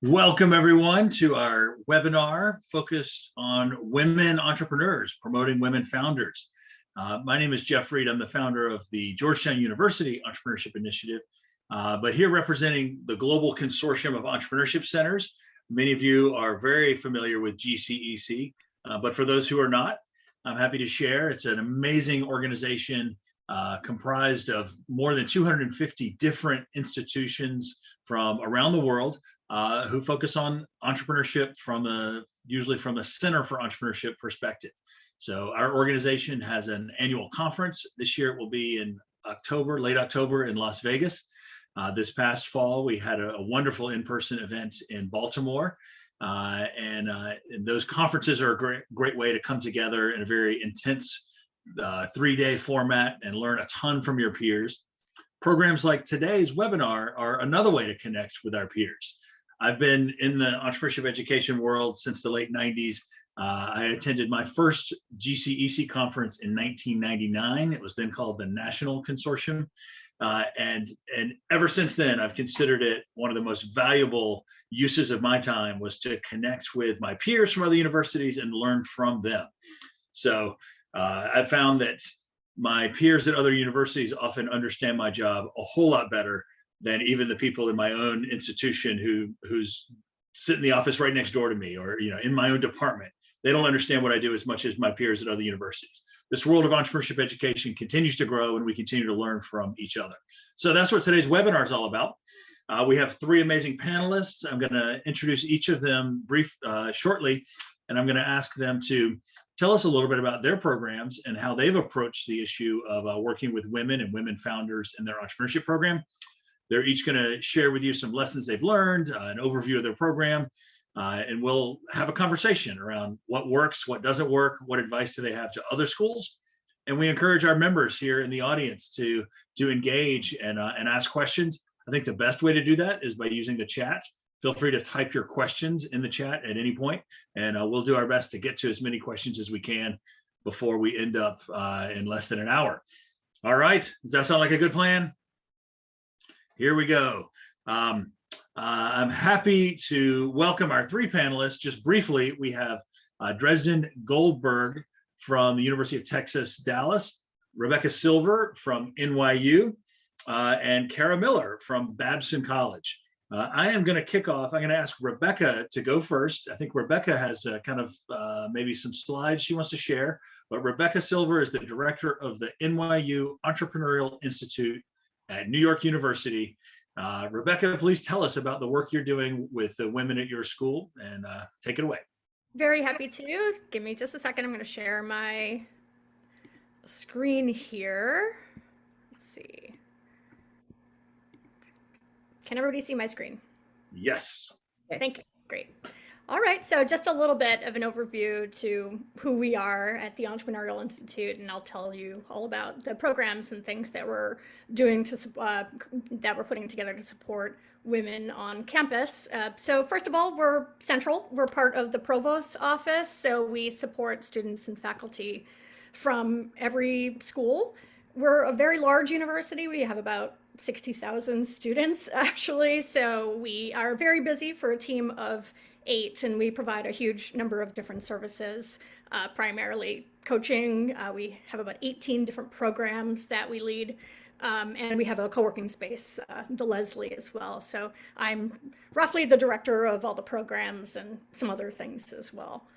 Welcome everyone to our webinar focused on women entrepreneurs, promoting women founders. My name is Jeff Reed. I'm the founder of the Georgetown University Entrepreneurship Initiative, but here representing the global consortium of entrepreneurship centers. Many of you are very familiar with GCEC, but for those who are not, I'm happy to share. It's an amazing organization comprised of more than 250 different institutions from around the world who focus on entrepreneurship usually from a Center for Entrepreneurship perspective. So our organization has an annual conference. This year it will be in October, late October in Las Vegas. This past fall, we had a wonderful in-person event in Baltimore. And those conferences are a great way to come together in a very intense 3-day format and learn a ton from your peers. Programs like today's webinar are another way to connect with our peers. I've been in the entrepreneurship education world since the late 90s. I attended my first GCEC conference in 1999. It was then called the National Consortium. And ever since then, I've considered it one of the most valuable uses of my time was to connect with my peers from other universities and learn from them. So I found that my peers at other universities often understand my job a whole lot better than even the people in my own institution who's sit in the office right next door to me, or in my own department. They don't understand what I do as much as my peers at other universities. This world of entrepreneurship education continues to grow, and we continue to learn from each other. So that's what today's webinar is all about. We have 3 amazing panelists. I'm going to introduce each of them shortly, and I'm going to ask them to tell us a little bit about their programs and how they've approached the issue of working with women and women founders in their entrepreneurship program. They're each going to share with you some lessons they've learned, an overview of their program, and we'll have a conversation around what works, what doesn't work, what advice do they have to other schools. And we encourage our members here in the audience to engage and ask questions. I think the best way to do that is by using the chat. Feel free to type your questions in the chat at any point, and we'll do our best to get to as many questions as we can before we end up in less than an hour. All right, does that sound like a good plan? Here we go. I'm happy to welcome our 3 panelists. Just briefly, we have Dresden Goldberg from the University of Texas, Dallas, Rebecca Silver from NYU, and Kara Miller from Babson College. I am going to kick off. I'm going to ask Rebecca to go first. I think Rebecca has maybe some slides she wants to share, but Rebecca Silver is the director of the NYU Entrepreneurial Institute at New York University. Rebecca, please tell us about the work you're doing with the women at your school, and take it away. Very happy to. Give me just a second. I'm going to share my screen here. Let's see. Can everybody see my screen? Yes. Thank you. Great. All right, so just a little bit of an overview to who we are at the Entrepreneurial Institute, and I'll tell you all about the programs and things that we're doing that we're putting together to support women on campus. So first of all, we're central. We're part of the Provost's office, so we support students and faculty from every school. We're a very large university. We have about 60,000 students, actually, so we are very busy for a team of 8, and we provide a huge number of different services, primarily coaching. We have about 18 different programs that we lead, and we have a co-working space, the Leslie, as well. So I'm roughly the director of all the programs and some other things as well.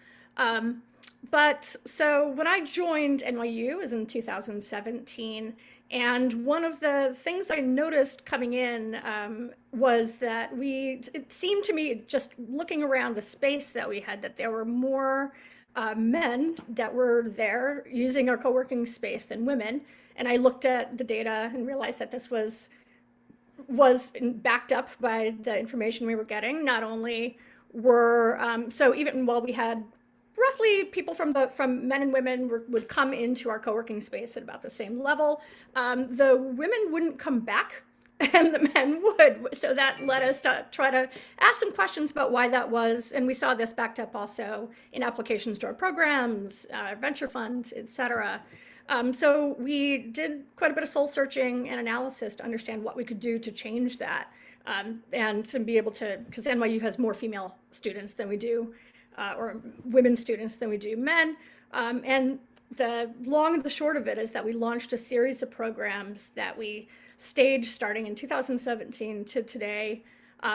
But so when I joined NYU was in 2017, and one of the things I noticed coming in was that it seemed to me, just looking around the space that we had, that there were more men that were there using our co-working space than women. And I looked at the data and realized that this was backed up by the information we were getting. Not only were, so even while we had roughly people from men and women would come into our co-working space at about the same level, the women wouldn't come back and the men would. So that led us to try to ask some questions about why that was. And we saw this backed up also in applications to our programs, venture funds, et cetera. So we did quite a bit of soul searching and analysis to understand what we could do to change that. and to be able to, because NYU has more female students than we do, or women students than we do men. And the long and the short of it is that we launched a series of programs that we staged starting in 2017 to today.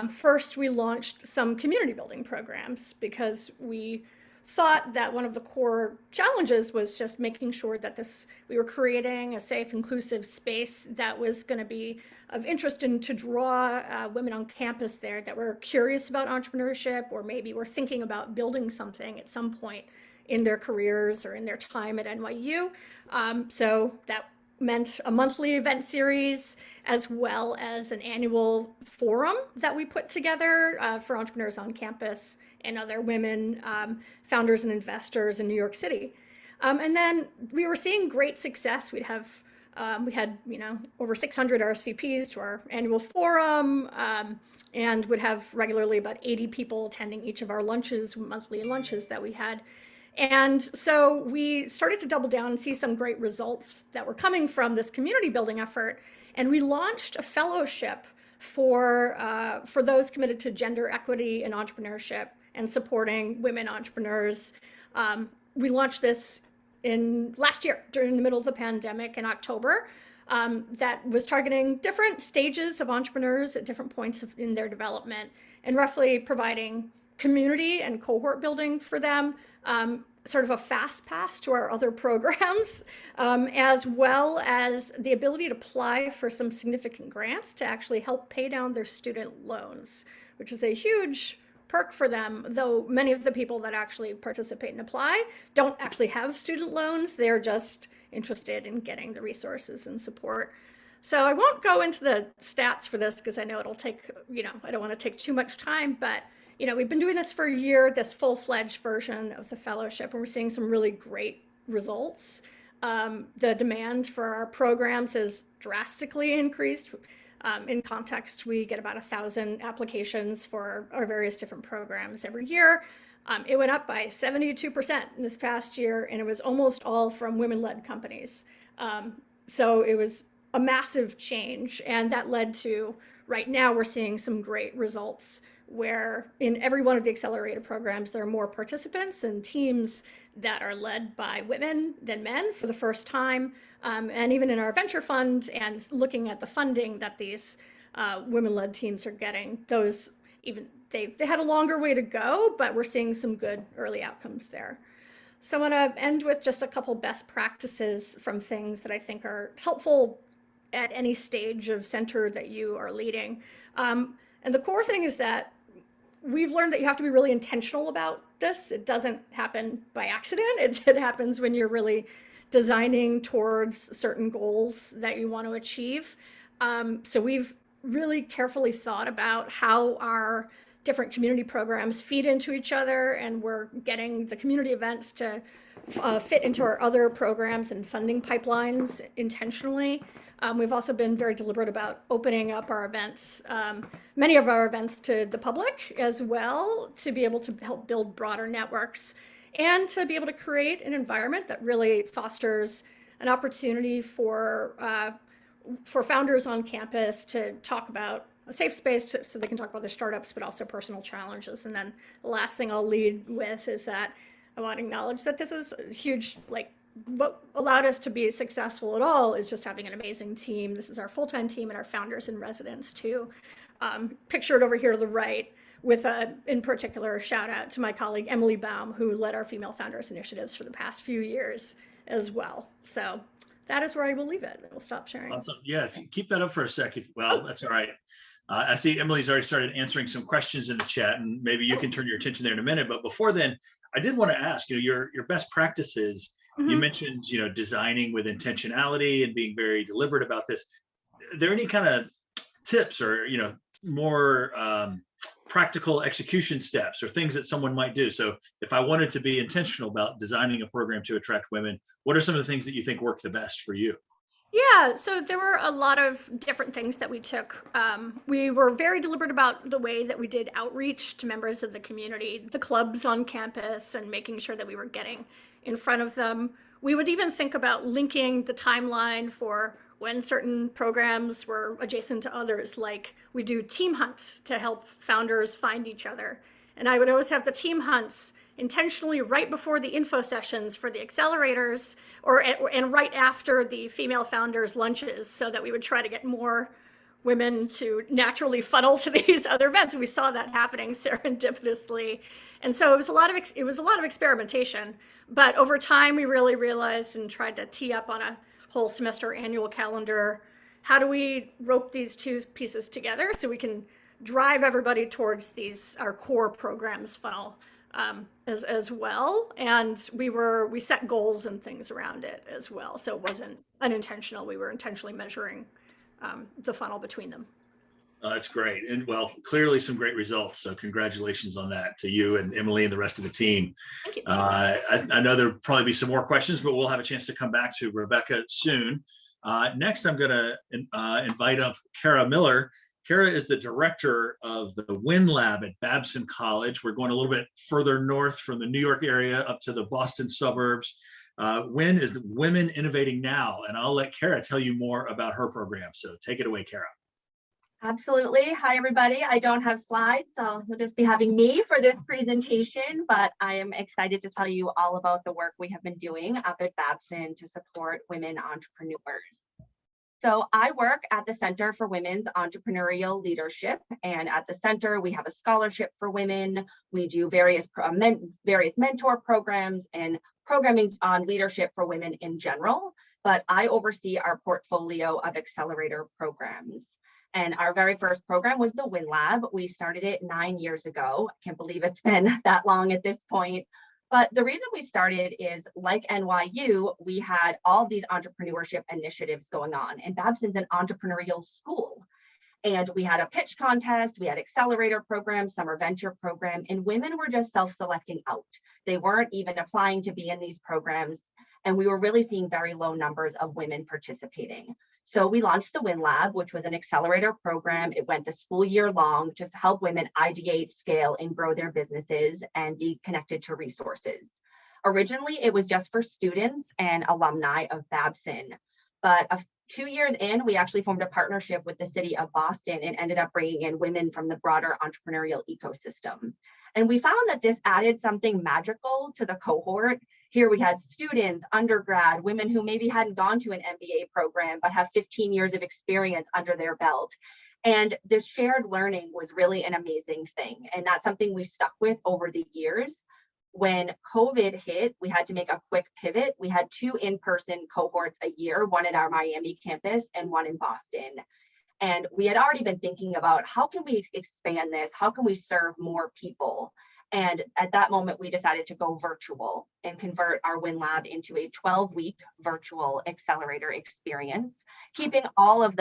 First, we launched some community building programs because we thought that one of the core challenges was just making sure that we were creating a safe, inclusive space that was going to be of interest and to draw women on campus there that were curious about entrepreneurship, or maybe were thinking about building something at some point in their careers or in their time at NYU. So that meant a monthly event series as well as an annual forum that we put together for entrepreneurs on campus and other women founders and investors in New York City. And then we were seeing great success. We had over 600 RSVPs to our annual forum, and would have regularly about 80 people attending each of our monthly lunches that we had. And so we started to double down and see some great results that were coming from this community building effort. And we launched a fellowship for those committed to gender equity and entrepreneurship and supporting women entrepreneurs. We launched this last year during the middle of the pandemic in October. That was targeting different stages of entrepreneurs at different points in their development, and roughly providing community and cohort building for them, sort of a fast pass to our other programs, as well as the ability to apply for some significant grants to actually help pay down their student loans, which is a huge perk for them, though many of the people that actually participate and apply don't actually have student loans. They're just interested in getting the resources and support. So I won't go into the stats for this because I know it'll take, I don't want to take too much time, but we've been doing this for a year, this full-fledged version of the fellowship, and we're seeing some really great results. The demand for our programs has drastically increased. In context, we get about 1,000 applications for our various different programs every year. It went up by 72% in this past year, and it was almost all from women-led companies. So it was a massive change, and that led to, right now, we're seeing some great results where in every one of the accelerator programs, there are more participants and teams that are led by women than men for the first time. And even in our venture fund and looking at the funding that these women-led teams are getting, they had a longer way to go, but we're seeing some good early outcomes there. So I want to end with just a couple best practices from things that I think are helpful at any stage of center that you are leading. And the core thing is that we've learned that you have to be really intentional about this. It doesn't happen by accident. It happens when you're really designing towards certain goals that you want to achieve. So we've really carefully thought about how our different community programs feed into each other, and we're getting the community events to fit into our other programs and funding pipelines intentionally. We've also been very deliberate about opening up our events, many of our events, to the public as well, to be able to help build broader networks and to be able to create an environment that really fosters an opportunity for founders on campus to talk about a safe space so they can talk about their startups, but also personal challenges. And then the last thing I'll lead with is that I want to acknowledge that this is a huge, what allowed us to be successful at all is just having an amazing team. This is our full-time team and our founders in residence too. Pictured over here to the right, with in particular, shout out to my colleague Emily Baum, who led our female founders initiatives for the past few years as well. So that is where I will leave it. We'll stop sharing. Awesome. Yeah, if you keep that up for a sec, that's all right. I see Emily's already started answering some questions in the chat, and maybe you can turn your attention there in a minute. But before then, I did want to ask, your best practices. Mm-hmm. You mentioned, designing with intentionality and being very deliberate about this. Are there any kind of tips or, more practical execution steps or things that someone might do? So if I wanted to be intentional about designing a program to attract women, what are some of the things that you think work the best for you? Yeah, so there were a lot of different things that we took. We were very deliberate about the way that we did outreach to members of the community, the clubs on campus, and making sure that we were getting in front of them. We would even think about linking the timeline for when certain programs were adjacent to others, like we do team hunts to help founders find each other. And I would always have the team hunts intentionally right before the info sessions for the accelerators and right after the female founders lunches, so that we would try to get more women to naturally funnel to these other events. And we saw that happening serendipitously. And so it was a lot of experimentation, but over time we really realized and tried to tee up on a whole semester annual calendar, how do we rope these two pieces together so we can drive everybody towards our core programs funnel as well. And we set goals and things around it as well. So it wasn't unintentional. We were intentionally measuring the funnel between them. That's great. And well, clearly some great results. So congratulations on that to you and Emily and the rest of the team. Thank you. I know there'll probably be some more questions, but we'll have a chance to come back to Rebecca soon. Next, I'm going to invite up Kara Miller. Kara is the director of the WIN Lab at Babson College. We're going a little bit further north from the New York area up to the Boston suburbs. WIN is Women Innovating Now, and I'll let Kara tell you more about her program. So take it away, Kara. Absolutely. Hi, everybody. I don't have slides, so you'll just be having me for this presentation, but I am excited to tell you all about the work we have been doing up at Babson to support women entrepreneurs. So I work at the Center for Women's Entrepreneurial Leadership, and at the center we have a scholarship for women. We do various mentor programs and programming on leadership for women in general, but I oversee our portfolio of accelerator programs. And our very first program was the WIN Lab. We started it 9 years ago. I can't believe it's been that long at this point. But the reason we started is, like NYU, we had all these entrepreneurship initiatives going on. And Babson's an entrepreneurial school. And we had a pitch contest, we had accelerator programs, summer venture program, and women were just self-selecting out. They weren't even applying to be in these programs. And we were really seeing very low numbers of women participating. So we launched the WIN Lab, which was an accelerator program. It went the school year long just to help women ideate, scale, and grow their businesses and be connected to resources. Originally, it was just for students and alumni of Babson. But 2 years in, we actually formed a partnership with the city of Boston and ended up bringing in women from the broader entrepreneurial ecosystem. And we found that this added something magical to the cohort. Here we had students, undergrad, women who maybe hadn't gone to an MBA program, but have 15 years of experience under their belt. And this shared learning was really an amazing thing. And that's something we stuck with over the years. When COVID hit, we had to make a quick pivot. We had 2 in-person cohorts a year, one at our Miami campus and one in Boston. And we had already been thinking about how can we expand this? How can we serve more people? And at that moment, we decided to go virtual and convert our WIN Lab into a 12-week virtual accelerator experience, keeping all of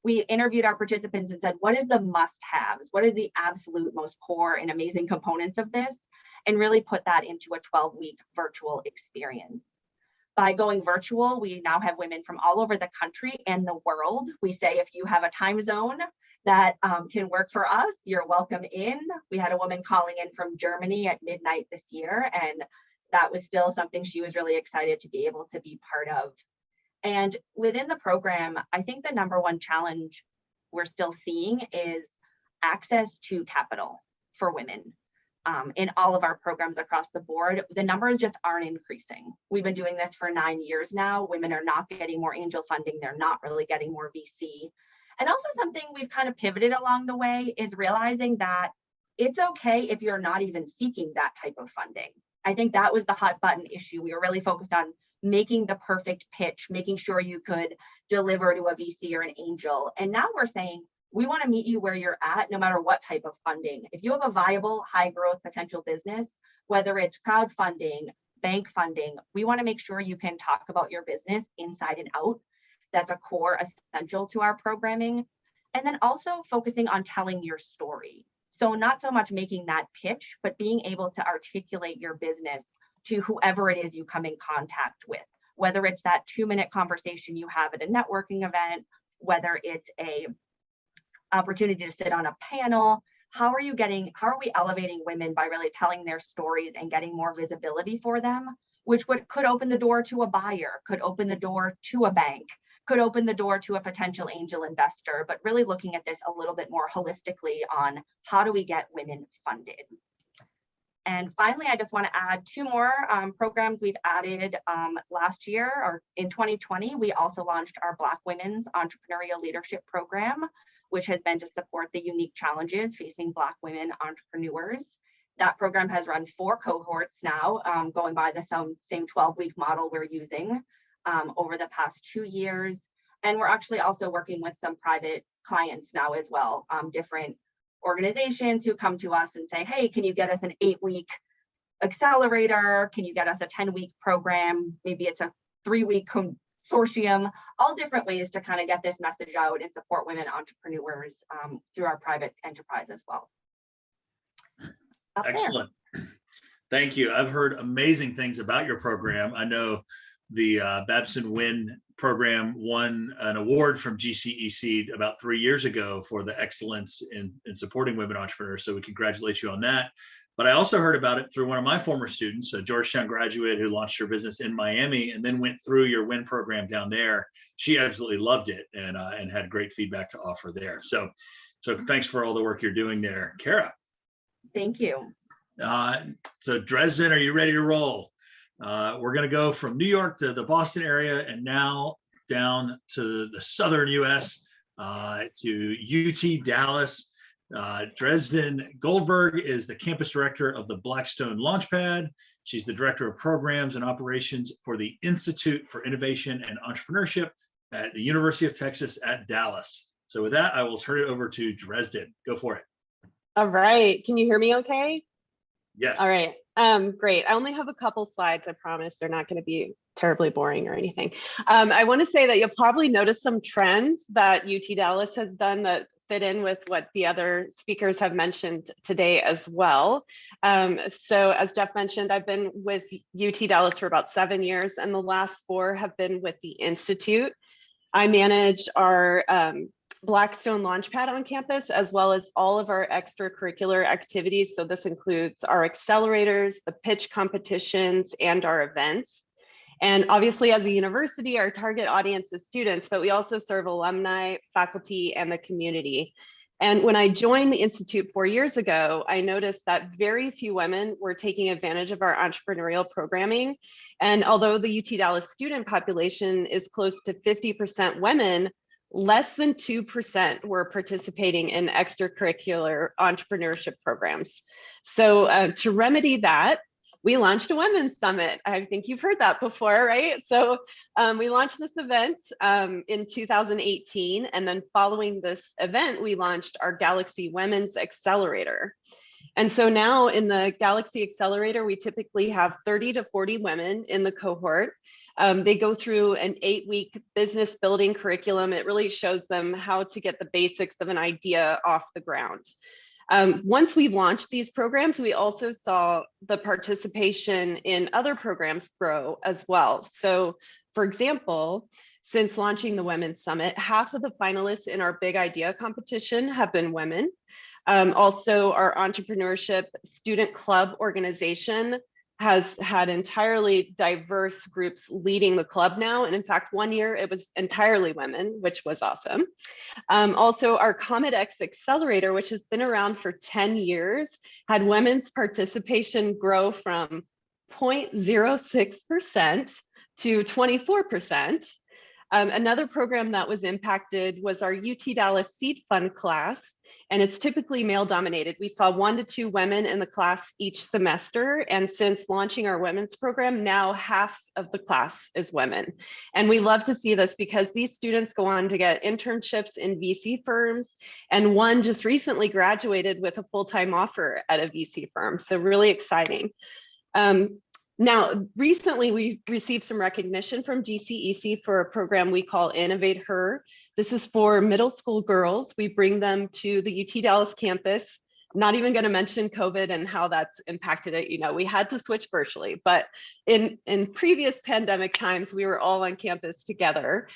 we interviewed our participants and said, what is the must-haves? What is the absolute most core and amazing components of this? And really put that into a 12-week virtual experience. By going virtual, we now have women from all over the country and the world. We say if you have a time zone that can work for us, you're welcome in. We had a woman calling in from Germany at midnight this year, and that was still something she was really excited to be able to be part of. And within the program, I think the number one challenge we're still seeing is access to capital for women. In all of our programs across the board, the numbers just aren't increasing. We've been doing this for 9 years now. Women are not getting more angel funding. They're not really getting more VC. And also something we've kind of pivoted along the way is realizing that it's okay if you're not even seeking that type of funding. I think that was the hot button issue. We were really focused on making the perfect pitch, making sure you could deliver to a VC or an angel. And now we're saying, we want to meet you where you're at, no matter what type of funding. If you have a viable, high growth potential business, whether it's crowdfunding, bank funding, we want to make sure you can talk about your business inside and out. That's a core essential to our programming. And then also focusing on telling your story. So not so much making that pitch, but being able to articulate your business to whoever it is you come in contact with, whether it's that 2-minute conversation you have at a networking event, whether it's a opportunity to sit on a panel. How are we elevating women by really telling their stories and getting more visibility for them, which could open the door to a buyer, could open the door to a bank, could open the door to a potential angel investor, but really looking at this a little bit more holistically on how do we get women funded. And finally, I just want to add two more programs we've added last year, or in 2020. We also launched our Black Women's Entrepreneurial Leadership Program, which has been to support the unique challenges facing Black women entrepreneurs. That program has run 4 cohorts now, going by the same 12-week model we're using over the past 2 years. And we're actually also working with some private clients now as well, different organizations who come to us and say, hey, can you get us an 8-week accelerator? Can you get us a 10-week program? Maybe it's a 3-week consortium, all different ways to kind of get this message out and support women entrepreneurs through our private enterprise as well. Excellent. Thank you. I've heard amazing things about your program. I know the Babson Win program won an award from GCEC about 3 years ago for the excellence in supporting women entrepreneurs. So we congratulate you on that. But I also heard about it through one of my former students, a Georgetown graduate who launched her business in Miami and then went through your Win program down there. She absolutely loved it and had great feedback to offer there. So thanks for all the work you're doing there, Kara. Thank you. So Dresden, are you ready to roll? We're going to go from New York to the Boston area and now down to the southern US, to UT Dallas. Dresden Goldberg is the campus director of the Blackstone Launchpad. She's the director of programs and operations for the Institute for Innovation and Entrepreneurship at the University of Texas at Dallas. So with that, I will turn it over to Dresden. Go for it. All right. Can you hear me okay? Yes. All right. Great. I only have a couple slides. I promise they're not going to be terribly boring or anything. I want to say that you'll probably notice some trends that UT Dallas has done that fit in with what the other speakers have mentioned today as well. So as Jeff mentioned, I've been with UT Dallas for about 7 years, and the last 4 have been with the Institute. I manage our Blackstone Launchpad on campus, as well as all of our extracurricular activities. So this includes our accelerators, the pitch competitions, and our events. And obviously, as a university, our target audience is students, but we also serve alumni, faculty, and the community. And when I joined the Institute 4 years ago, I noticed that very few women were taking advantage of our entrepreneurial programming. And although the UT Dallas student population is close to 50% women, less than 2% were participating in extracurricular entrepreneurship programs. So to remedy that, we launched a women's summit. I think you've heard that before, right? So we launched this event in 2018. And then following this event, we launched our Galaxy Women's Accelerator. And so now in the Galaxy Accelerator, we typically have 30 to 40 women in the cohort. They go through an 8-week business building curriculum. It really shows them how to get the basics of an idea off the ground. Once we launched these programs, we also saw the participation in other programs grow as well. So for example, since launching the Women's Summit, half of the finalists in our Big Idea competition have been women. Also, our entrepreneurship student club organization has had entirely diverse groups leading the club now. And in fact, 1 year it was entirely women, which was awesome. Also, our Comet X Accelerator, which has been around for 10 years, had women's participation grow from 0.06% to 24%. Another program that was impacted was our UT Dallas Seed Fund class, and it's typically male dominated. We saw 1 to 2 women in the class each semester, and since launching our women's program, now half of the class is women. And we love to see this because these students go on to get internships in VC firms, and one just recently graduated with a full-time offer at a VC firm, so really exciting. Now, recently we received some recognition from GCEC for a program we call Innovate Her. This is for middle school girls. We bring them to the UT Dallas campus. Not even going to mention COVID and how that's impacted it. You know, we had to switch virtually, but in previous pandemic times, we were all on campus together.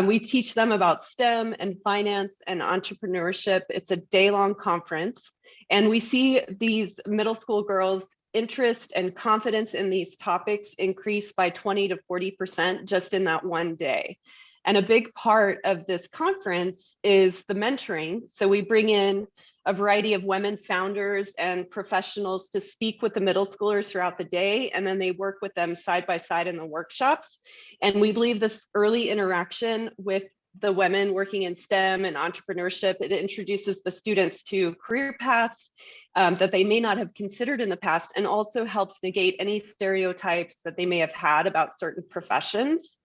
We teach them about STEM and finance and entrepreneurship. It's a day-long conference, and we see these middle school girls' interest and confidence in these topics increase by 20 to 40% just in that one day. And a big part of this conference is the mentoring. So we bring in a variety of women founders and professionals to speak with the middle schoolers throughout the day, and then they work with them side by side in the workshops. And we believe this early interaction with the women working in STEM and entrepreneurship, it introduces the students to career paths that they may not have considered in the past, and also helps negate any stereotypes that they may have had about certain professions.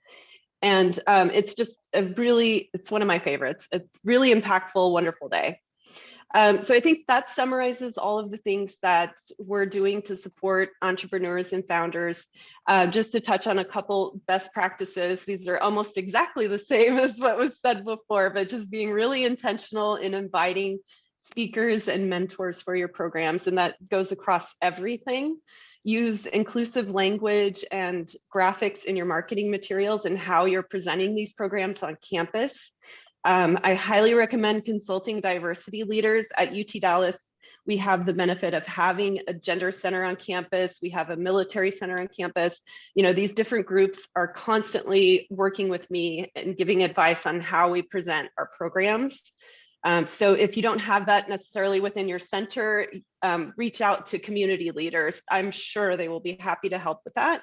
And it's just it's one of my favorites. It's really impactful, wonderful day. So I think that summarizes all of the things that we're doing to support entrepreneurs and founders. Just to touch on a couple best practices, these are almost exactly the same as what was said before, but just being really intentional in inviting speakers and mentors for your programs, and that goes across everything. Use inclusive language and graphics in your marketing materials and how you're presenting these programs on campus. I highly recommend consulting diversity leaders. At UT Dallas. We have the benefit of having a gender center on campus. We have a military center on campus. You know, these different groups are constantly working with me and giving advice on how we present our programs. So if you don't have that necessarily within your center, reach out to community leaders. I'm sure they will be happy to help with that.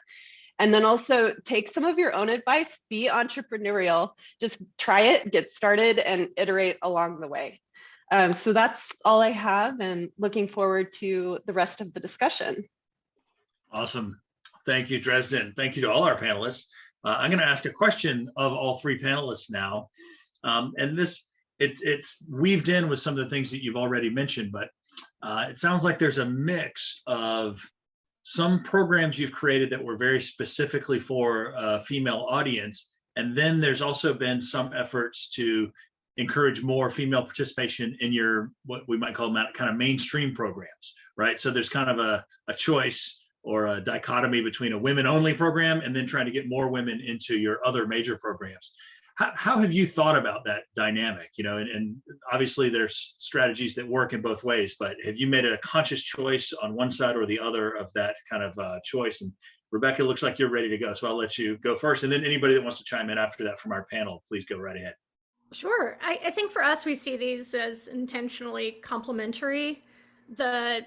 And then also take some of your own advice, be entrepreneurial, just try it, get started, and iterate along the way. So that's all I have, and looking forward to the rest of the discussion. Awesome. Thank you, Dresden. Thank you to all our panelists. I'm going to ask a question of all three panelists now. And this, it's weaved in with some of the things that you've already mentioned, but it sounds like there's a mix of some programs you've created that were very specifically for a female audience. And then there's also been some efforts to encourage more female participation in your, what we might call kind of mainstream programs, right? So there's kind of a choice or a dichotomy between a women-only program and then trying to get more women into your other major programs. How have you thought about that dynamic? You know, and obviously there's strategies that work in both ways, but have you made it a conscious choice on one side or the other of that kind of choice? And Rebecca, looks like you're ready to go, so I'll let you go first. And then anybody that wants to chime in after that from our panel, please go right ahead. Sure. I think for us, we see these as intentionally complementary. The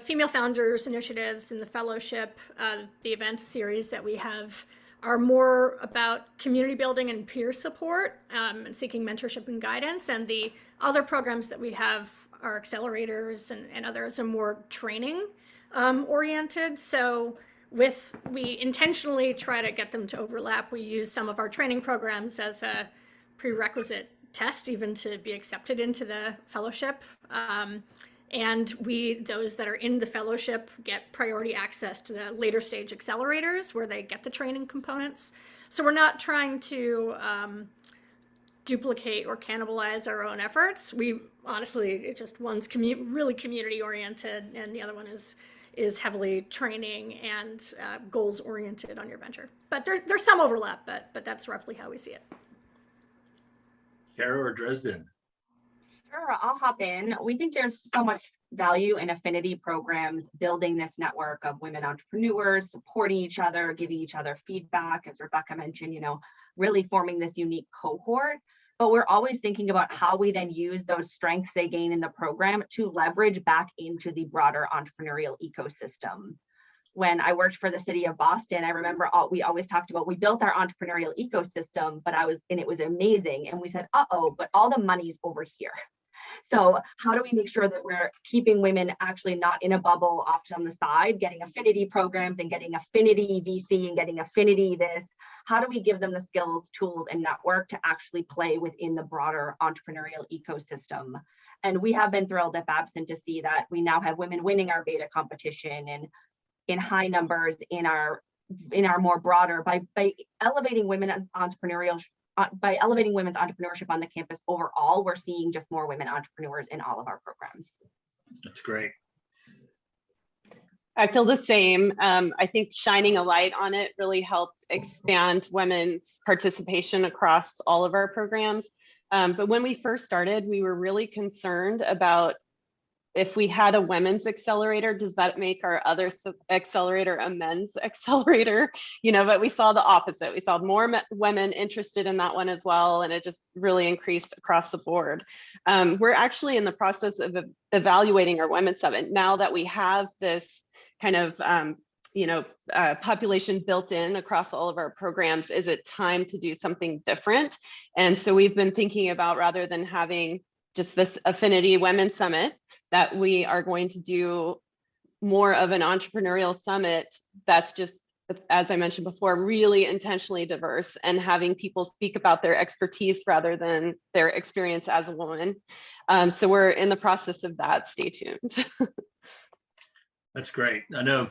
female founders initiatives and the fellowship, the events series that we have are more about community building and peer support, and seeking mentorship and guidance. And the other programs that we have are accelerators and others are more training oriented. So we intentionally try to get them to overlap. We use some of our training programs as a prerequisite test even to be accepted into the fellowship. And those that are in the fellowship get priority access to the later stage accelerators where they get the training components. So we're not trying to duplicate or cannibalize our own efforts. We honestly, it just one's really community oriented and the other one is heavily training and goals oriented on your venture. But there's some overlap, but that's roughly how we see it. Kara or Dresden? Sure, I'll hop in. We think there's so much value in affinity programs, building this network of women entrepreneurs, supporting each other, giving each other feedback, as Rebecca mentioned, you know, really forming this unique cohort. But we're always thinking about how we then use those strengths they gain in the program to leverage back into the broader entrepreneurial ecosystem. When I worked for the city of Boston, I remember we always talked about, we built our entrepreneurial ecosystem, and it was amazing. And we said, uh-oh, but all the money's over here. So how do we make sure that we're keeping women actually not in a bubble off on the side, getting affinity programs and getting affinity VC and getting affinity this? How do we give them the skills, tools, and network to actually play within the broader entrepreneurial ecosystem? And we have been thrilled at Babson to see that we now have women winning our beta competition and in high numbers in our more broader by elevating women entrepreneurial. By elevating women's entrepreneurship on the campus overall, we're seeing just more women entrepreneurs in all of our programs. That's great. I feel the same. I think shining a light on it really helped expand women's participation across all of our programs. But when we first started, we were really concerned about if we had a women's accelerator, does that make our other accelerator a men's accelerator? But we saw the opposite. We saw more women interested in that one as well, and it just really increased across the board. We're actually in the process of evaluating our Women's Summit now that we have this kind of population built in across all of our programs. Is it time to do something different? And so we've been thinking about, rather than having just this affinity Women's Summit, that we are going to do more of an entrepreneurial summit that's just, as I mentioned before, really intentionally diverse and having people speak about their expertise rather than their experience as a woman. So we're in the process of that. Stay tuned. That's great. I know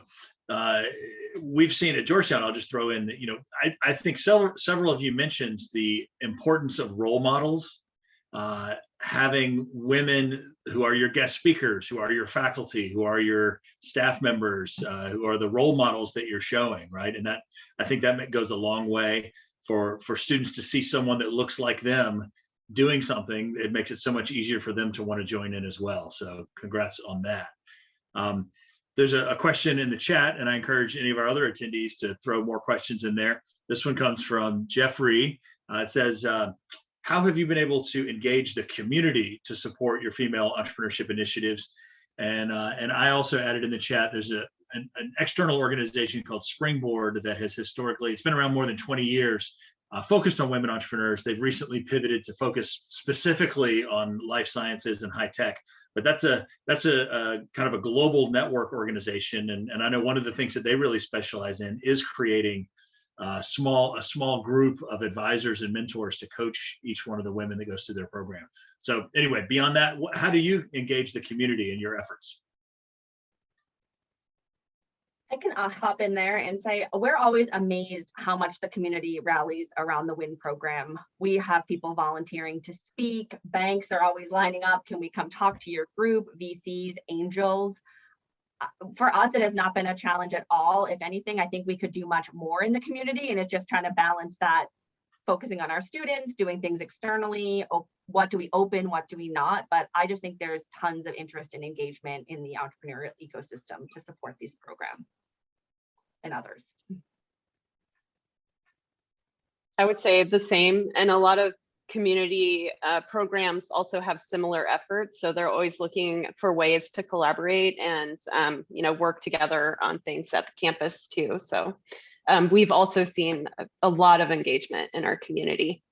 we've seen at Georgetown, I'll just throw in that, I think several of you mentioned the importance of role models, having women who are your guest speakers, who are your faculty, who are your staff members, who are the role models that you're showing, right? And that, I think that goes a long way for students to see someone that looks like them doing something. It makes it so much easier for them to want to join in as well. So congrats on that. There's a question in the chat, and I encourage any of our other attendees to throw more questions in there. This one comes from Jeffrey. It says, how have you been able to engage the community to support your female entrepreneurship initiatives? And I also added in the chat, there's an external organization called Springboard that has historically, it's been around more than 20 years, focused on women entrepreneurs. They've recently pivoted to focus specifically on life sciences and high tech, but that's a kind of a global network organization. And I know one of the things that they really specialize in is creating a small group of advisors and mentors to coach each one of the women that goes through their program. So anyway, beyond that, how do you engage the community in your efforts? I can hop in there and say, we're always amazed how much the community rallies around the WIN program. We have people volunteering to speak. Banks are always lining up. Can we come talk to your group? VCs, angels. For us, it has not been a challenge at all. If anything, I think we could do much more in the community, and it's just trying to balance that, focusing on our students, doing things externally. What do we open? What do we not? But I just think there's tons of interest and engagement in the entrepreneurial ecosystem to support these programs and others. I would say the same, and a lot of community programs also have similar efforts. So they're always looking for ways to collaborate and work together on things at the campus too. So we've also seen a lot of engagement in our community.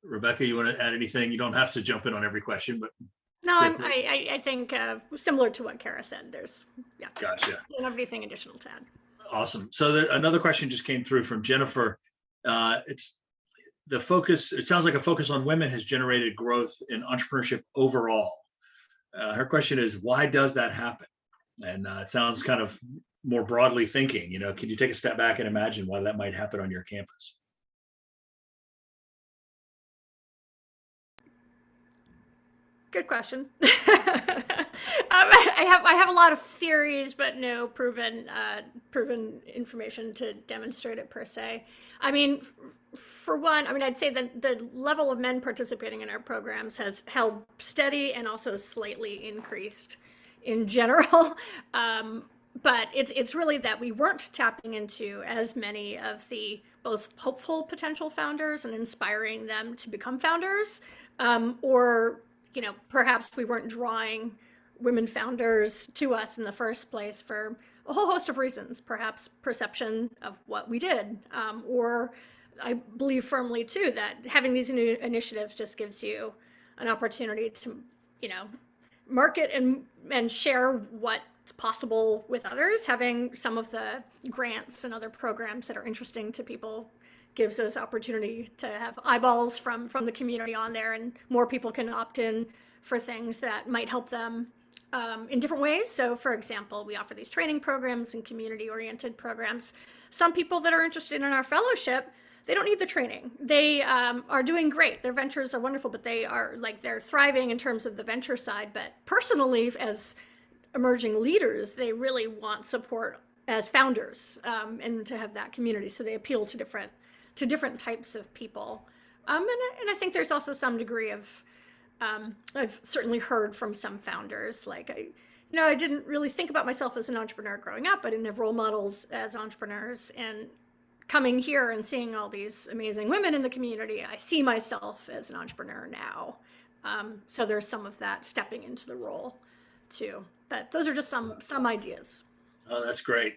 Rebecca, you want to add anything? You don't have to jump in on every question, but no, I think similar to what Kara said. Gotcha. I don't have anything additional to add. Awesome. So another question just came through from Jennifer. It's the focus. It sounds like a focus on women has generated growth in entrepreneurship overall. Her question is, why does that happen? And it sounds kind of more broadly thinking. Can you take a step back and imagine why that might happen on your campus? Good question. I have a lot of theories, but no proven information to demonstrate it per se. I mean, for one, I'd say that the level of men participating in our programs has held steady and also slightly increased in general. But it's really that we weren't tapping into as many of the both hopeful potential founders and inspiring them to become founders, or perhaps we weren't drawing women founders to us in the first place for a whole host of reasons, perhaps perception of what we did, or I believe firmly too that having these new initiatives just gives you an opportunity to, market and share what's possible with others. Having some of the grants and other programs that are interesting to people gives us opportunity to have eyeballs from the community on there, and more people can opt in for things that might help them in different ways. So for example, we offer these training programs and community-oriented programs. Some people that are interested in our fellowship, they don't need the training. They are doing great. Their ventures are wonderful, but they're thriving in terms of the venture side. But personally, as emerging leaders, they really want support as founders, and to have that community. So they appeal to different types of people. And I think there's also some degree of I've certainly heard from some founders, like I didn't really think about myself as an entrepreneur growing up. I didn't have role models as entrepreneurs, and coming here and seeing all these amazing women in the community, I see myself as an entrepreneur now. So there's some of that stepping into the role too. But those are just some ideas. Oh, that's great.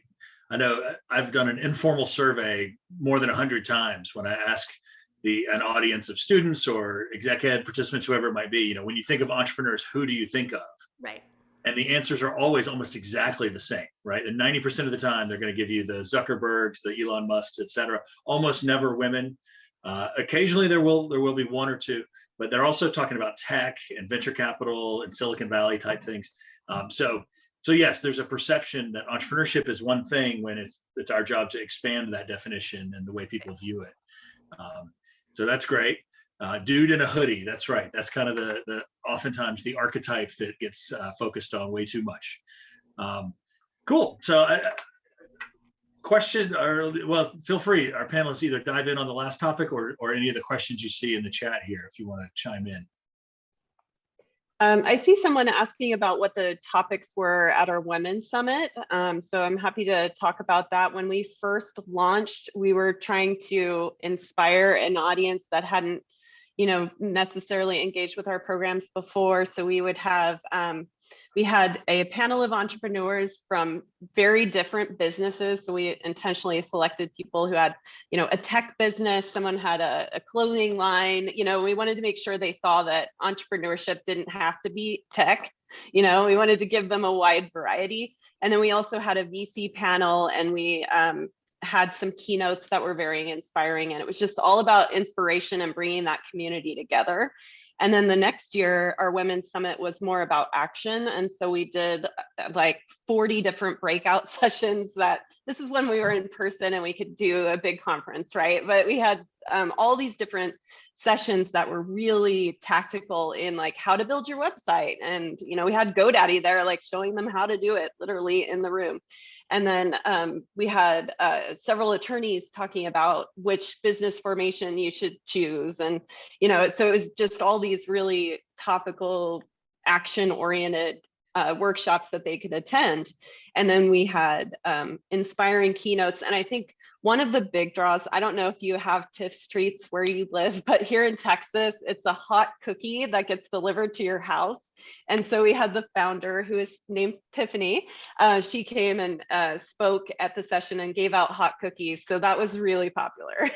I know I've done an informal survey more than 100 times when I ask an audience of students or exec ed participants, whoever it might be, when you think of entrepreneurs, who do you think of? Right. And the answers are always almost exactly the same, right? And 90% of the time, they're going to give you the Zuckerbergs, the Elon Musks, et cetera. Almost never women. Occasionally, there will be one or two, but they're also talking about tech and venture capital and Silicon Valley type things. So yes, there's a perception that entrepreneurship is one thing when it's our job to expand that definition and the way people view it. So that's great. Dude in a hoodie. That's right. That's kind of the oftentimes the archetype that gets focused on way too much. Cool. So question, or well, feel free. Our panelists either dive in on the last topic or any of the questions you see in the chat here if you want to chime in. I see someone asking about what the topics were at our Women's Summit. So I'm happy to talk about that. When we first launched, we were trying to inspire an audience that hadn't, necessarily engaged with our programs before. So we would have, we had a panel of entrepreneurs from very different businesses. So we intentionally selected people who had, a tech business, someone had a clothing line. We wanted to make sure they saw that entrepreneurship didn't have to be tech. We wanted to give them a wide variety. And then we also had a VC panel, and we had some keynotes that were very inspiring. And it was just all about inspiration and bringing that community together. And then the next year, our Women's Summit was more about action. And so we did like 40 different breakout sessions. This is when we were in person and we could do a big conference, right? But we had all these different sessions that were really tactical in like how to build your website. And, we had GoDaddy there, like showing them how to do it literally in the room. And then we had several attorneys talking about which business formation you should choose. And, so it was just all these really topical, action-oriented workshops that they could attend. And then we had inspiring keynotes. And I think one of the big draws, I don't know if you have Tiff's treats where you live, but here in Texas, it's a hot cookie that gets delivered to your house. And so we had the founder, who is named Tiffany. She came and spoke at the session and gave out hot cookies. So that was really popular.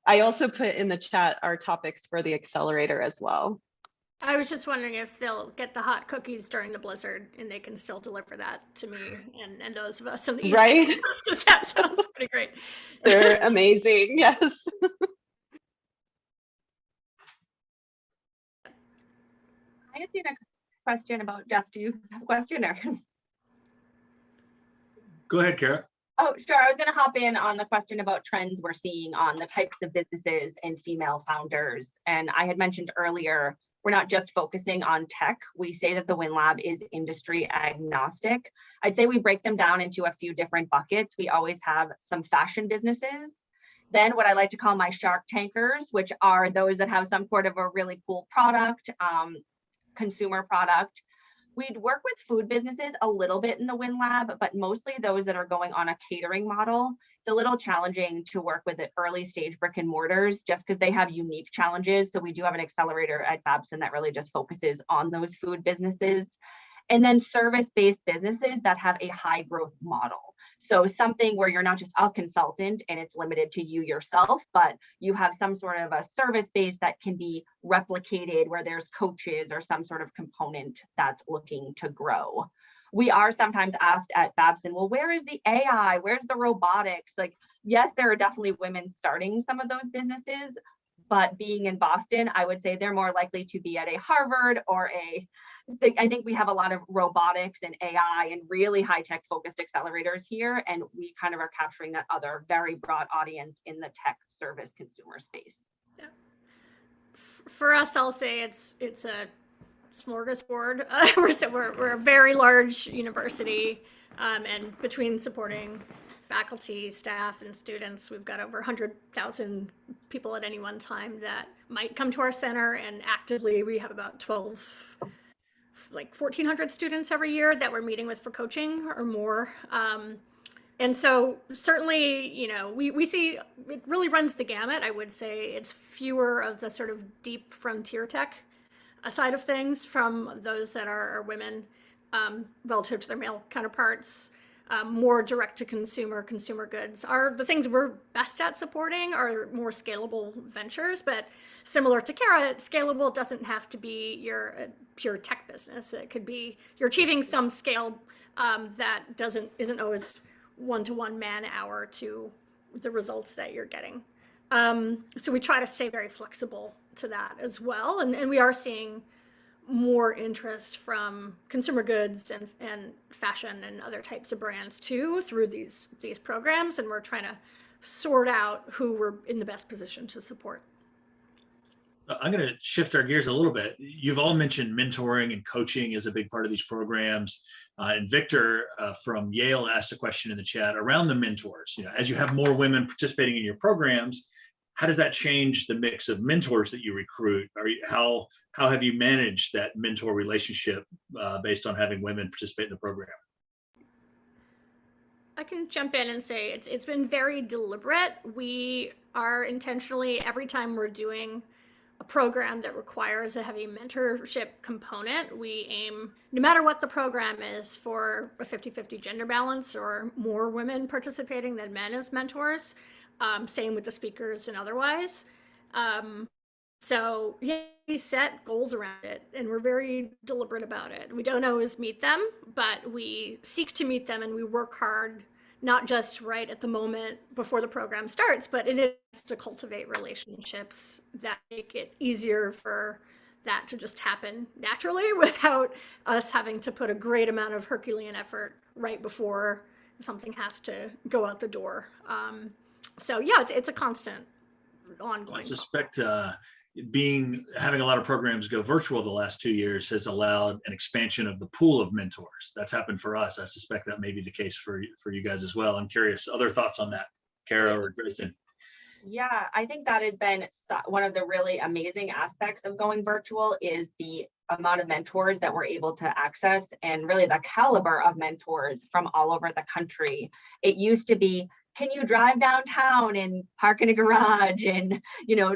I also put in the chat our topics for the accelerator as well. I was just wondering if they'll get the hot cookies during the blizzard and they can still deliver that to me and those of us in the East Right? Coast, because that sounds pretty great. They're amazing. Yes. I had seen a question about Jeff. Do you have a question or? Go ahead, Kara. Oh, sure. I was going to hop in on the question about trends we're seeing on the types of businesses and female founders. And I had mentioned earlier, we're not just focusing on tech. We say that the Win Lab is industry agnostic. I'd say we break them down into a few different buckets. We always have some fashion businesses. Then what I like to call my shark tankers, which are those that have some sort of a really cool product, consumer product. We'd work with food businesses a little bit in the Win Lab, but mostly those that are going on a catering model. It's a little challenging to work with the early stage brick and mortars just because they have unique challenges. So we do have an accelerator at Babson that really just focuses on those food businesses. And then service-based businesses that have a high growth model. So something where you're not just a consultant and it's limited to you yourself, but you have some sort of a service base that can be replicated where there's coaches or some sort of component that's looking to grow. We are sometimes asked at Babson, well, where is the AI? Where's the robotics? Like, yes, there are definitely women starting some of those businesses, but being in Boston, I would say they're more likely to be at a Harvard or I think we have a lot of robotics and AI and really high tech focused accelerators here. And we kind of are capturing that other very broad audience in the tech service consumer space. Yeah. For us, I'll say it's a smorgasbord. We're a very large university, and between supporting faculty, staff, and students, we've got over 100,000 people at any one time that might come to our center, and actively we have about 1,400 students every year that we're meeting with for coaching or more. And so certainly, we see it really runs the gamut. I would say it's fewer of the sort of deep frontier tech side of things from those that are women relative to their male counterparts. More direct to consumer goods are the things we're best at supporting, are more scalable ventures. But similar to Kara, scalable doesn't have to be your pure tech business. It could be you're achieving some scale that isn't always one-to-one man hour to the results that you're getting. So we try to stay very flexible to that as well. And we are seeing more interest from consumer goods and fashion and other types of brands too through these programs. And we're trying to sort out who we're in the best position to support. I'm going to shift our gears a little bit. You've all mentioned mentoring and coaching is a big part of these programs. And Victor from Yale asked a question in the chat around the mentors. As you have more women participating in your programs, how does that change the mix of mentors that you recruit? How have you managed that mentor relationship based on having women participate in the program? I can jump in and say it's been very deliberate. We are intentionally, every time we're doing a program that requires a heavy mentorship component, we aim, no matter what the program is, for a 50-50 gender balance or more women participating than men as mentors. Same with the speakers and otherwise. So yeah, we set goals around it and we're very deliberate about it. We don't always meet them, but we seek to meet them and we work hard, not just right at the moment before the program starts, but it is to cultivate relationships that make it easier for that to just happen naturally without us having to put a great amount of Herculean effort right before something has to go out the door. So yeah, it's a constant ongoing. I suspect having a lot of programs go virtual the last 2 years has allowed an expansion of the pool of mentors. That's happened for us. I suspect that may be the case for you guys as well. I'm curious, other thoughts on that, Kara or Dresden? Yeah, I think that has been one of the really amazing aspects of going virtual is the amount of mentors that we're able to access and really the caliber of mentors from all over the country. It used to be, can you drive downtown and park in a garage and,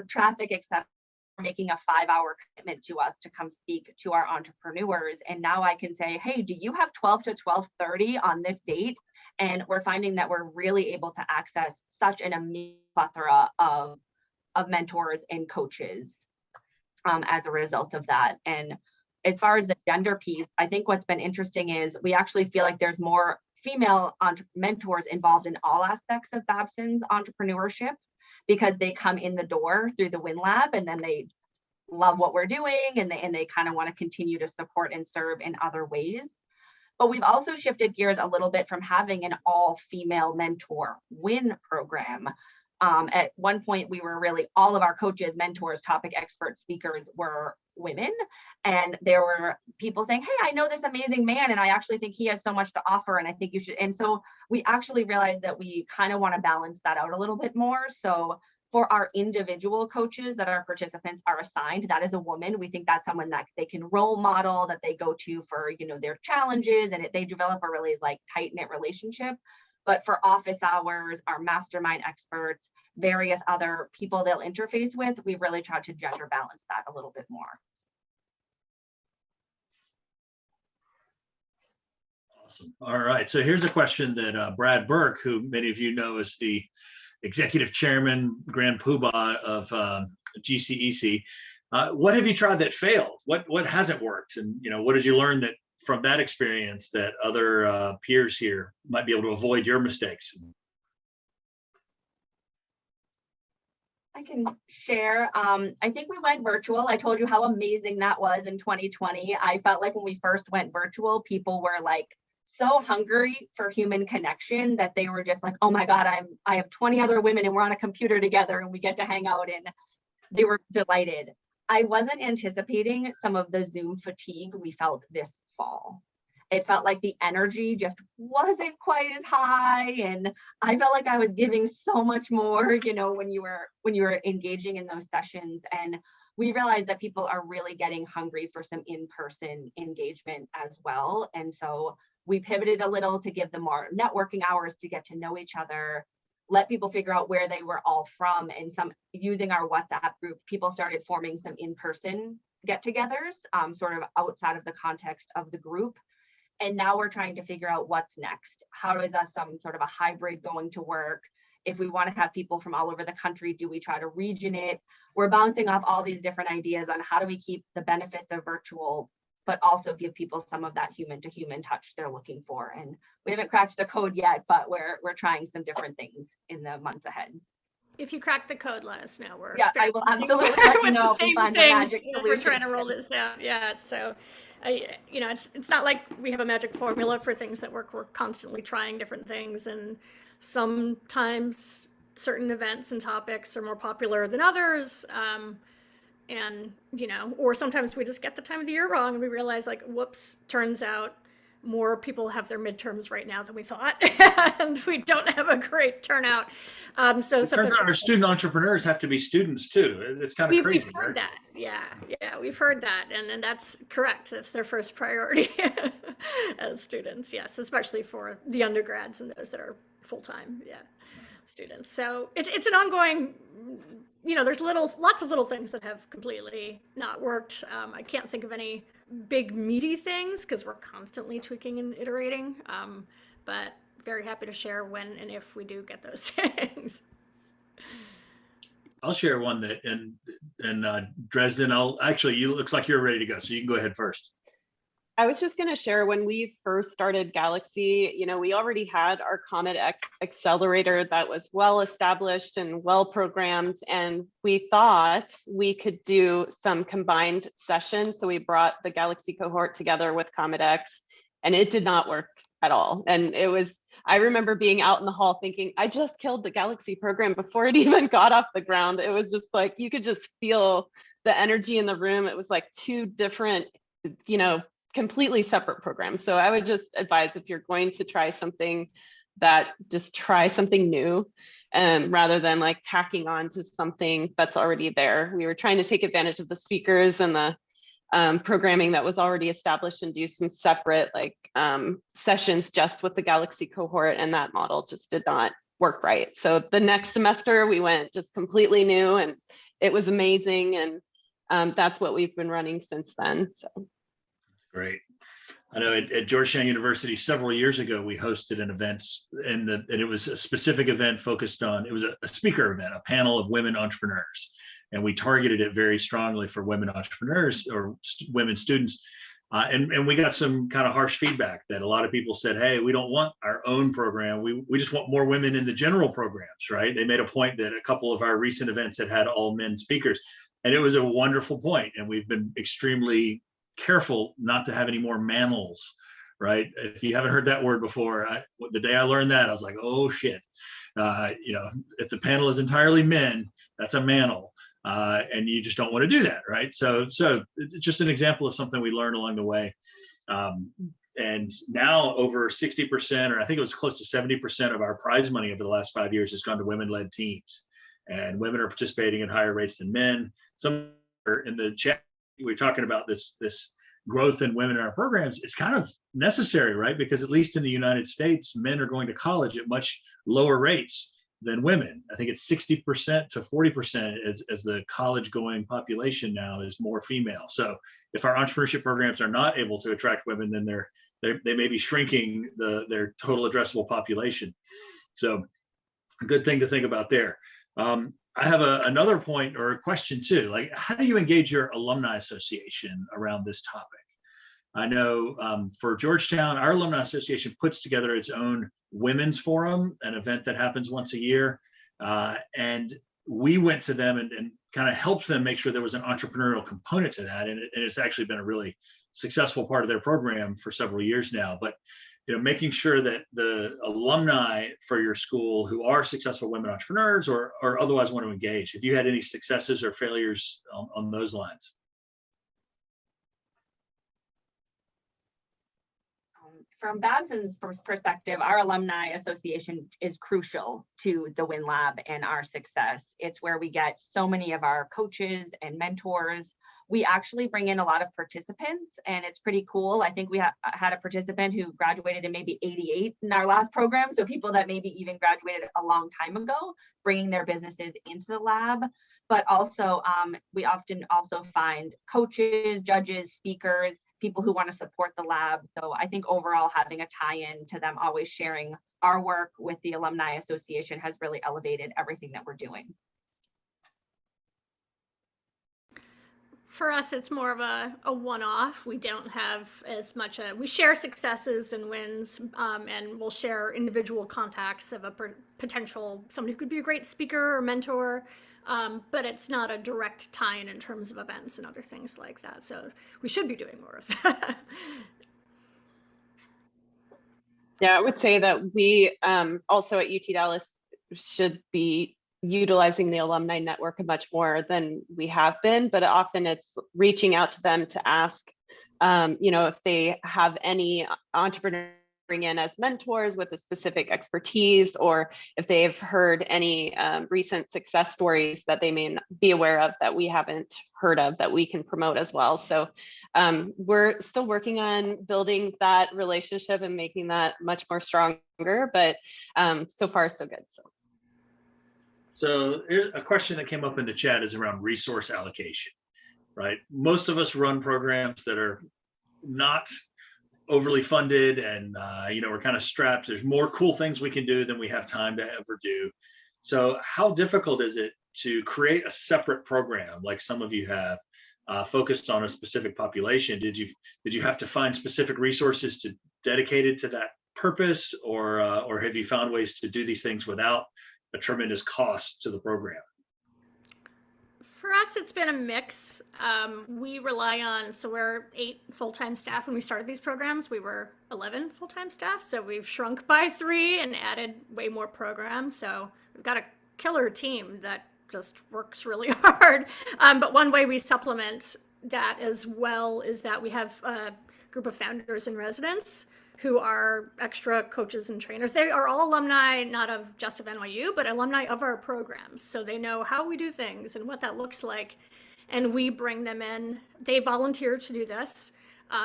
traffic, etc. Making a 5-hour commitment to us to come speak to our entrepreneurs. And now I can say, hey, do you have 12 to 12:30 on this date? And we're finding that we're really able to access such an amazing plethora of mentors and coaches as a result of that. And as far as the gender piece, I think what's been interesting is we actually feel like there's more female mentors involved in all aspects of Babson's entrepreneurship, because they come in the door through the Win Lab and then they love what we're doing and they kind of want to continue to support and serve in other ways. But we've also shifted gears a little bit from having an all-female mentor Win program. At one point, we were really, all of our coaches, mentors, topic experts, speakers were women. And there were people saying, hey, I know this amazing man, and I actually think he has so much to offer, and I think you should. And so we actually realized that we kind of want to balance that out a little bit more. So for our individual coaches that our participants are assigned, that is a woman. We think that's someone that they can role model, that they go to for, their challenges, and they develop a really tight-knit relationship. But for office hours, our mastermind experts, various other people they'll interface with, we've really tried to gender balance that a little bit more. Awesome. All right. So here's a question that Brad Burke, who many of you know is the executive chairman, grand poobah of GCEC. What have you tried that failed? What hasn't worked? And what did you learn that from that experience that other peers here might be able to avoid your mistakes? I can share. I think we went virtual. I told you how amazing that was in 2020. I felt like when we first went virtual, people were so hungry for human connection that they were just like, oh my God, I have 20 other women and we're on a computer together and we get to hang out, and they were delighted. I wasn't anticipating some of the Zoom fatigue we felt this fall. it felt like the energy just wasn't quite as high. And I felt like I was giving so much more, you know, when you were engaging in those sessions. And we realized that people are really getting hungry for some in-person engagement as well. And so we pivoted a little to give them more networking hours to get to know each other, let people figure out where they were all from. And some, using our WhatsApp group, people started forming some in-person get-togethers, sort of outside of the context of the group. And now we're trying to figure out what's next. How is that some sort of a hybrid going to work? If we want to have people from all over the country, do we try to region it? We're bouncing off all these different ideas on how do we keep the benefits of virtual, but also give people some of that human to human touch they're looking for. And we haven't cracked the code yet, but we're trying some different things in the months ahead. If you crack the code, let us know. Yeah, I will absolutely let you know if we find the magic solution. We're trying to roll this out. Yeah, so, you know, it's not like we have a magic formula for things that work. We're constantly trying different things, and sometimes certain events and topics are more popular than others. And, you know, or sometimes we just get the time of the year wrong and we realize, like, whoops, turns out more people have their midterms right now than we thought, and we don't have a great turnout. So it turns out our student entrepreneurs have to be students too. It's kind of crazy. We've heard that. Yeah, we've heard that, and that's correct. That's their first priority as students. Yes, especially for the undergrads and those that are full-time. Yeah, students. So it's an ongoing. You know, there's lots of little things that have completely not worked. I can't think of any big meaty things because we're constantly tweaking and iterating, but very happy to share when and if we do get those things. I'll share one that in Dresden. You looks like you're ready to go, so you can go ahead first. I was just going to share, when we first started Galaxy, you know, we already had our Comet X accelerator that was well established and well programmed, and we thought we could do some combined sessions. So we brought the Galaxy cohort together with Comet X, and it did not work at all. And it was, I remember being out in the hall thinking, I just killed the Galaxy program before it even got off the ground. It was just like, you could just feel the energy in the room. It was like two different, you know, completely separate programs. So I would just advise, if you're going to try something, that just try something new, rather than like tacking on to something that's already there. We were trying to take advantage of the speakers and the programming that was already established and do some separate like sessions just with the Galaxy cohort, and that model just did not work right. So the next semester we went just completely new, and it was amazing. And that's what we've been running since then. So. Great. I know at Georgetown University several years ago, we hosted an event, and it was a specific event focused on, it was a speaker event, a panel of women entrepreneurs. And we targeted it very strongly for women entrepreneurs or women students. And we got some kind of harsh feedback that a lot of people said, hey, we don't want our own program. We just want more women in the general programs, right? They made a point that a couple of our recent events had all men speakers. And it was a wonderful point. And we've been extremely careful not to have any more manels, right? If you haven't heard that word before, the day I learned that, I was like, oh shit. You know, if the panel is entirely men, that's a manel. And you just don't want to do that, right? So it's just an example of something we learned along the way. And now over 60%, or I think it was close to 70% of our prize money over the last 5 years has gone to women-led teams. And women are participating at higher rates than men. Some are in the chat, we're talking about this growth in women in our programs. It's kind of necessary, right? Because at least in the United States, men are going to college at much lower rates than women. I think it's 60% to 40% as the college going population now is more female. So if our entrepreneurship programs are not able to attract women, then they may be shrinking their total addressable population. So a good thing to think about there. I have another point or a question too. Like, how do you engage your alumni association around this topic? I know for Georgetown, our alumni association puts together its own women's forum, an event that happens once a year. And we went to them and kind of helped them make sure there was an entrepreneurial component to that. And it's actually been a really successful part of their program for several years now. But you know, making sure that the alumni for your school who are successful women entrepreneurs or otherwise want to engage, if you had any successes or failures on those lines. from Babson's perspective, our alumni association is crucial to the Win Lab and our success. It's where we get so many of our coaches and mentors. We actually bring in a lot of participants, and it's pretty cool. I think we had a participant who graduated in maybe 88 in our last program. So people that maybe even graduated a long time ago, bringing their businesses into the lab. But also, we often also find coaches, judges, speakers, people who want to support the lab. So I think overall having a tie-in to them always sharing our work with the Alumni Association has really elevated everything that we're doing. For us, it's more of a one-off. We don't have as much, we share successes and wins, and we'll share individual contacts of a potential, somebody who could be a great speaker or mentor, but it's not a direct tie-in in terms of events and other things like that. So we should be doing more of that. Yeah, I would say that we also at UT Dallas should be utilizing the alumni network much more than we have been, but often it's reaching out to them to ask, if they have any entrepreneurs bring in as mentors with a specific expertise, or if they've heard any recent success stories that they may be aware of that we haven't heard of that we can promote as well. So we're still working on building that relationship and making that much more stronger, but so far so good. So here's a question that came up in the chat is around resource allocation, right? Most of us run programs that are not overly funded, and we're kind of strapped. There's more cool things we can do than we have time to ever do. So how difficult is it to create a separate program like some of you have, focused on a specific population? Did you have to find specific resources to dedicated to that purpose, or have you found ways to do these things without a tremendous cost to the program? For us, it's been a mix. We rely on, so we're 8 full-time staff. When we started these programs, we were 11 full-time staff. So we've shrunk by 3 and added way more programs. So we've got a killer team that just works really hard. But one way we supplement that as well is that we have a group of founders and residents who are extra coaches and trainers. They are all alumni, not of just of NYU, but alumni of our programs. So they know how we do things and what that looks like. And we bring them in. They volunteer to do this.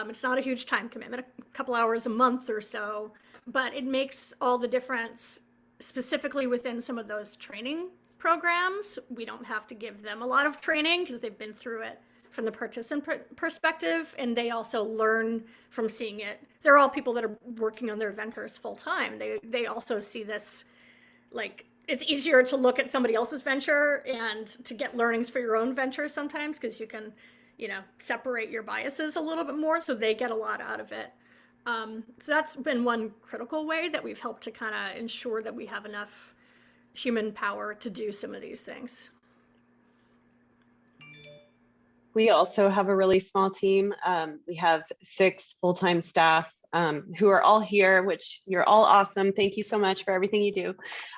It's not a huge time commitment, a couple hours a month or so, but it makes all the difference, specifically within some of those training programs. We don't have to give them a lot of training because they've been through it from the participant perspective, and they also learn from seeing it. They're all people that are working on their ventures full time. They also see this, like, it's easier to look at somebody else's venture and to get learnings for your own venture sometimes, because you can, separate your biases a little bit more, so they get a lot out of it. So that's been one critical way that we've helped to kind of ensure that we have enough human power to do some of these things. We also have a really small team. We have 6 full-time staff who are all here, which you're all awesome. Thank you so much for everything you do.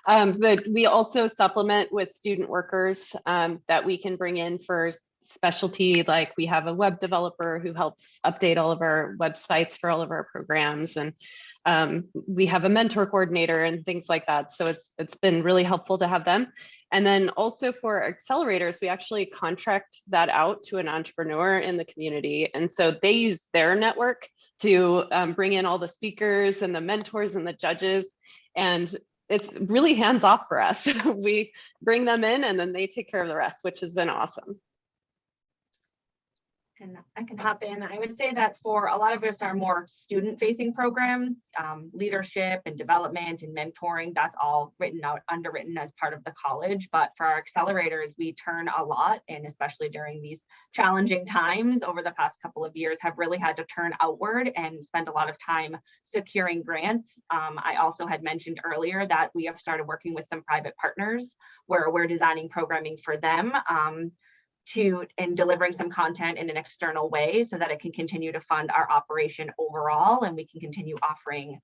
But we also supplement with student workers that we can bring in for specialty. Like we have a web developer who helps update all of our websites for all of our programs. And we have a mentor coordinator and things like that. So it's been really helpful to have them. And then also for accelerators, we actually contract that out to an entrepreneur in the community. And so they use their network to bring in all the speakers and the mentors and the judges. And it's really hands off for us. We bring them in and then they take care of the rest, which has been awesome. And I can hop in. I would say that for a lot of us are more student-facing programs, leadership and development and mentoring, that's all underwritten as part of the college. But for our accelerators, we turn a lot, and especially during these challenging times over the past couple of years, have really had to turn outward and spend a lot of time securing grants. I also had mentioned earlier that we have started working with some private partners where we're designing programming for them, and delivering some content in an external way so that it can continue to fund our operation overall, and we can continue offering,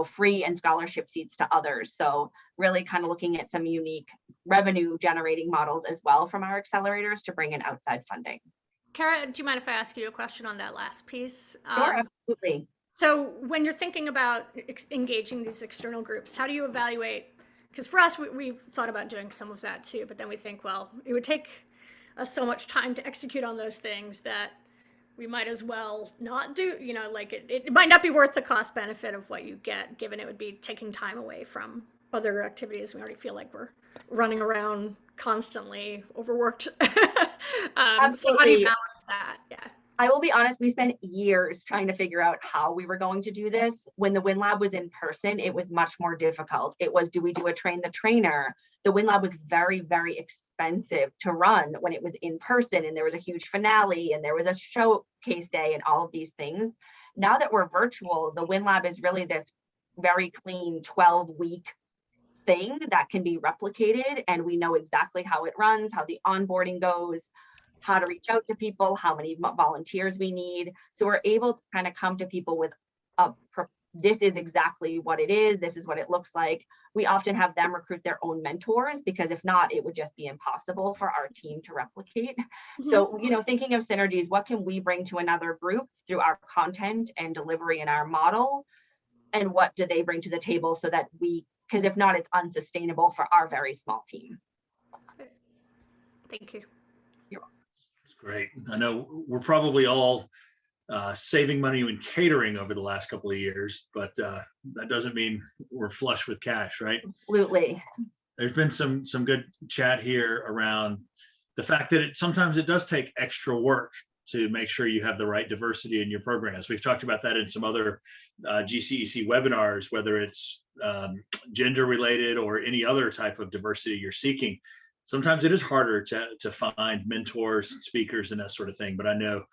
free and scholarship seats to others. So really kind of looking at some unique revenue generating models as well from our accelerators to bring in outside funding. Kara, do you mind if I ask you a question on that last piece? Sure, absolutely. So when you're thinking about engaging these external groups, how do you evaluate? Because for us, we've thought about doing some of that too, but then we think, well, it would take us so much time to execute on those things that we might as well not do, like it might not be worth the cost benefit of what you get, given it would be taking time away from other activities. We already feel like we're running around constantly, overworked. So how do you Absolutely. balance that? Yeah. I will be honest, we spent years trying to figure out how we were going to do this. When the WinLab was in person, it was much more difficult. It was, do we do a train the trainer? The WinLab was very, very expensive to run when it was in person, and there was a huge finale and there was a showcase day and all of these things. Now that we're virtual, the WinLab is really this very clean 12-week thing that can be replicated, and we know exactly how it runs, how the onboarding goes, how to reach out to people, how many volunteers we need. So we're able to kind of come to people with this is exactly what it is. This is what it looks like. We often have them recruit their own mentors, because if not, it would just be impossible for our team to replicate. Mm-hmm. So, thinking of synergies, what can we bring to another group through our content and delivery and our model? And what do they bring to the table so that because if not, it's unsustainable for our very small team. Thank you. Great. I know we're probably all saving money in catering over the last couple of years, but that doesn't mean we're flush with cash, right? Absolutely. There's been some good chat here around the fact that sometimes it does take extra work to make sure you have the right diversity in your programs. We've talked about that in some other GCEC webinars, whether it's gender related or any other type of diversity you're seeking. Sometimes it is harder to find mentors, speakers, and that sort of thing. But I know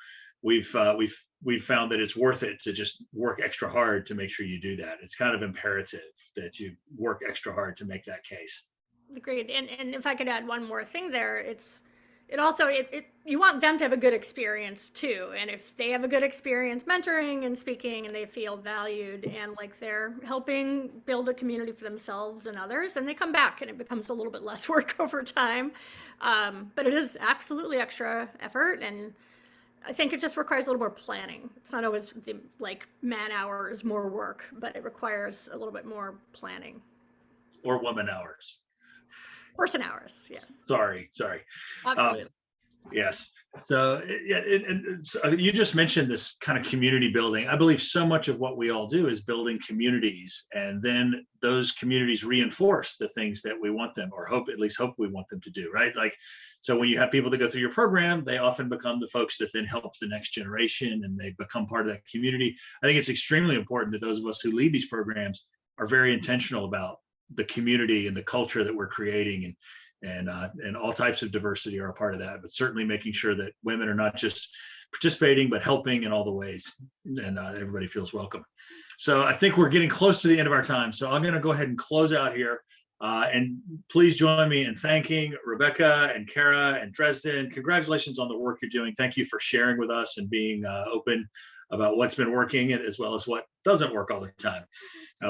we've found that it's worth it to just work extra hard to make sure you do that. It's kind of imperative that you work extra hard to make that case. Agreed. And if I could add one more thing there, you want them to have a good experience too. And if they have a good experience mentoring and speaking, and they feel valued and like they're helping build a community for themselves and others, then they come back and it becomes a little bit less work over time. But it is absolutely extra effort, and I think it just requires a little more planning. It's not always like man hours, more work, but it requires a little bit more planning. Or woman hours. Person hours, yes. Sorry. Absolutely. Yes. So you just mentioned this kind of community building. I believe so much of what we all do is building communities, and then those communities reinforce the things that we want them, or hope we want them to do, right? Like, so when you have people that go through your program, they often become the folks that then help the next generation, and they become part of that community. I think it's extremely important that those of us who lead these programs are very intentional about the community and the culture that we're creating, and all types of diversity are a part of that, but certainly making sure that women are not just participating, but helping in all the ways, and everybody feels welcome. So I think we're getting close to the end of our time. So I'm going to go ahead and close out here. And please join me in thanking Rebecca and Kara and Dresden. Congratulations on the work you're doing. Thank you for sharing with us and being open about what's been working, as well as what doesn't work all the time.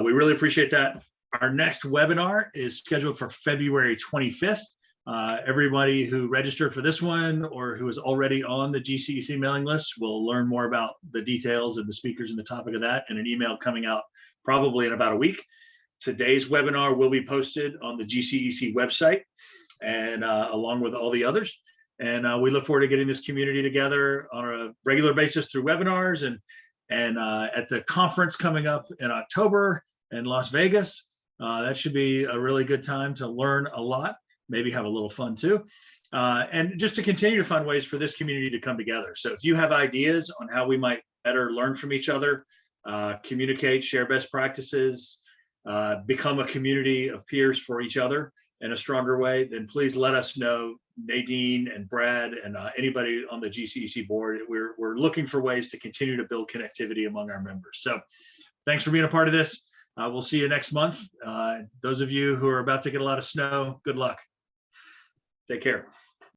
We really appreciate that. Our next webinar is scheduled for February 25th. Everybody who registered for this one or who is already on the GCEC mailing list will learn more about the details and the speakers and the topic of that in an email coming out probably in about a week. Today's webinar will be posted on the GCEC website, and along with all the others. And we look forward to getting this community together on a regular basis through webinars, and at the conference coming up in October in Las Vegas. That should be a really good time to learn a lot, maybe have a little fun too, and just to continue to find ways for this community to come together. So if you have ideas on how we might better learn from each other, communicate, share best practices, become a community of peers for each other in a stronger way, then please let us know. Nadine and Brad and anybody on the GCEC board, we're looking for ways to continue to build connectivity among our members. So thanks for being a part of this. We'll see you next month. Those of you who are about to get a lot of snow, good luck. Take care.